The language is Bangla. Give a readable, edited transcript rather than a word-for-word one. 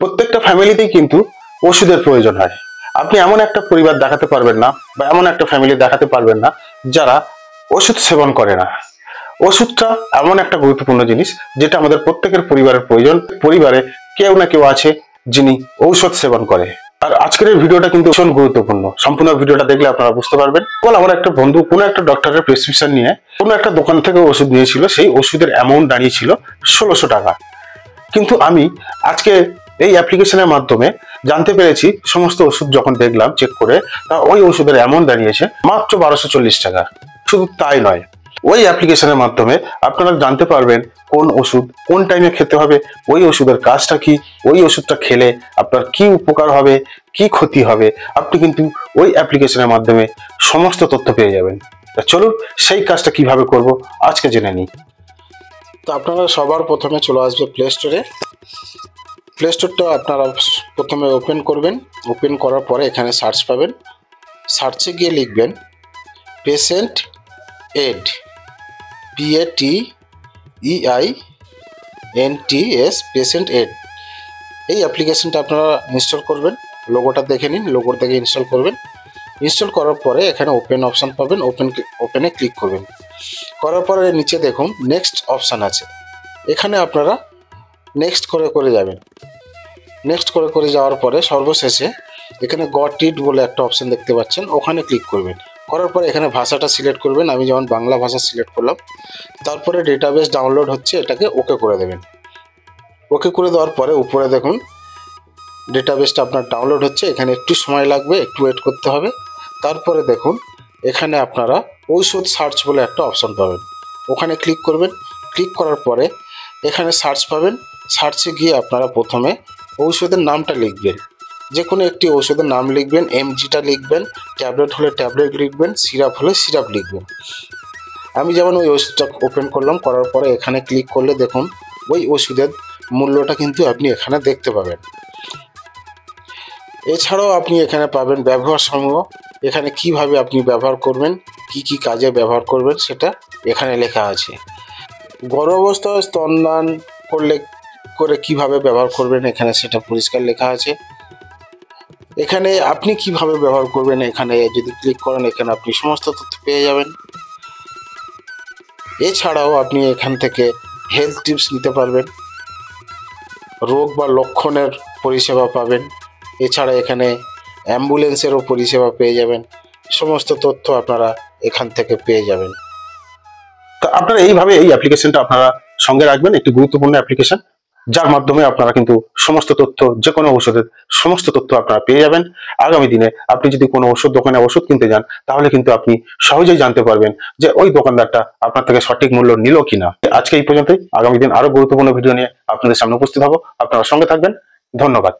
প্রত্যেকটা ফ্যামিলিতেই কিন্তু ওষুধের প্রয়োজন হয়। আপনি এমন একটা পরিবার দেখাতে পারবেন না বা এমন একটা ফ্যামিলি দেখাতে পারবেন না যারা ওষুধ সেবন করে না। ওষুধটা এমন একটা গুরুত্বপূর্ণ জিনিস যেটা আমাদের প্রত্যেকের পরিবারের প্রয়োজন। পরিবারে কেউ না কেউ আছে যিনি ঔষধ সেবন করে। আর আজকের এই ভিডিওটা কিন্তু ভীষণ গুরুত্বপূর্ণ। সম্পূর্ণ ভিডিওটা দেখলে আপনারা বুঝতে পারবেন। বল, আমার একটা বন্ধু কোনো একটা ডক্টরের প্রেসক্রিপশন নিয়ে কোনো একটা দোকান থেকে ওষুধ নিয়েছিল। সেই ওষুধের অ্যামাউন্ট দাঁড়িয়েছিল 1600 টাকা। কিন্তু আমি আজকে এই অ্যাপ্লিকেশনের মাধ্যমে জানতে পেরেছি, সমস্ত ওষুধ যখন দেখলাম চেক করে, তা ওই ওষুধের অ্যামাউন্ট দাঁড়িয়েছে মাত্র 1240 টাকা। শুধু তাই নয়, ওই অ্যাপ্লিকেশনের মাধ্যমে আপনারা জানতে পারবেন কোন ওষুধ কোন টাইমে খেতে হবে, ওই ওষুধের কাজটা কি, ওই ওষুধটা খেলে আপনার কি উপকার হবে, কি ক্ষতি হবে। আপনি কিন্তু ওই অ্যাপ্লিকেশনের মাধ্যমে সমস্ত তথ্য পেয়ে যাবেন। তা চলুন সেই কাজটা কিভাবে করব আজকে জেনে নিই। তো আপনারা সবার প্রথমে চলে আসবে প্লে স্টোরে। প্লে স্টোরটা আপনারা প্রথমে ওপেন করবেন। ওপেন করার পরে এখানে সার্চ পাবেন। সার্চে গিয়ে লিখবেন patient aid, PATEINTS, patient aid. এই অ্যাপ্লিকেশনটা আপনারা ইনস্টল করবেন। লোগোটা দেখে নিন, লোগোর থেকে ইনস্টল করবেন। ইনস্টল করার পরে এখানে ওপেন অপশান পাবেন। ওপেনে ক্লিক করবেন। করার পরে নিচে দেখুন নেক্সট অপশান আছে। এখানে আপনারা নেক্সট করে যাবেন। নেক্সট করে যাওয়ার পরে সর্বশেষে এখানে গট ইট বলে একটা অপশান দেখতে পাচ্ছেন, ওখানে ক্লিক করবেন। করার পরে এখানে ভাষাটা সিলেক্ট করবেন। আমি যেমন বাংলা ভাষা সিলেক্ট করলাম। তারপরে ডেটাবেস ডাউনলোড হচ্ছে, এটাকে ওকে করে দেবেন। ওকে করে দেওয়ার পরে উপরে দেখুন ডেটাবেসটা আপনার ডাউনলোড হচ্ছে। এখানে একটু সময় লাগবে, একটু ওয়েট করতে হবে। তারপরে দেখুন এখানে আপনারা ঔষধ সার্চ বলে একটা অপশান পাবেন, ওখানে ক্লিক করবেন। ক্লিক করার পরে এখানে সার্চ পাবেন। সার্চে গিয়ে আপনারা প্রথমে ঔষধের নামটা লিখবেন। যে কোনো একটি ঔষধের নাম লিখবেন, এমজিটা লিখবেন, ট্যাবলেট হলে ট্যাবলেট লিখবেন, সিরাপ হলে সিরাপ লিখবেন। আমি যেমন ওই ওষুধটা ওপেন করলাম। করার পরে এখানে ক্লিক করলে দেখুন ওই ওষুধের মূল্যটা কিন্তু আপনি এখানে দেখতে পাবেন। এছাড়াও আপনি এখানে পাবেন ব্যবহার সমূহ। এখানে কিভাবে আপনি ব্যবহার করবেন, কি কাজে ব্যবহার করবেন সেটা এখানে লেখা আছে। গর্ভাবস্থায় স্তনদান করে কিভাবে ব্যবহার করবেন এখানে সেটা পরিষ্কার লেখা আছে। এখানে আপনি কিভাবে ব্যবহার করবেন এখানে যদি ক্লিক করেন, এখানে আপনি সমস্ত তথ্য পেয়ে যাবেন। এছাড়াও আপনি এখান থেকে হেলথ টিপস নিতে পারবেন, রোগ বা লক্ষণের পরিষেবা পাবেন। এছাড়া এখানে অ্যাম্বুলেন্সেরও পরিষেবা পেয়ে যাবেন। সমস্ত তথ্য আপনারা এখান থেকে পেয়ে যাবেন। তা আপনারা এইভাবে এই অ্যাপ্লিকেশনটা আপনারা সঙ্গে রাখবেন, একটি গুরুত্বপূর্ণ অ্যাপ্লিকেশন, যার মাধ্যমে আপনারা কিন্তু সমস্ত তথ্য, যে কোনো ওষুধের সমস্ত তথ্য আপনারা পেয়ে যাবেন। আগামী দিনে আপনি যদি কোনো ওষুধ দোকানে ওষুধ কিনতে যান, তাহলে কিন্তু আপনি সহজেই জানতে পারবেন যে ওই দোকানদারটা আপনার থেকে সঠিক মূল্য নিল কিনা। আজকে এই পর্যন্তই। আগামী দিন আরো গুরুত্বপূর্ণ ভিডিও নিয়ে আপনাদের সামনে উপস্থিত হব। আপনারা সঙ্গে থাকবেন। ধন্যবাদ।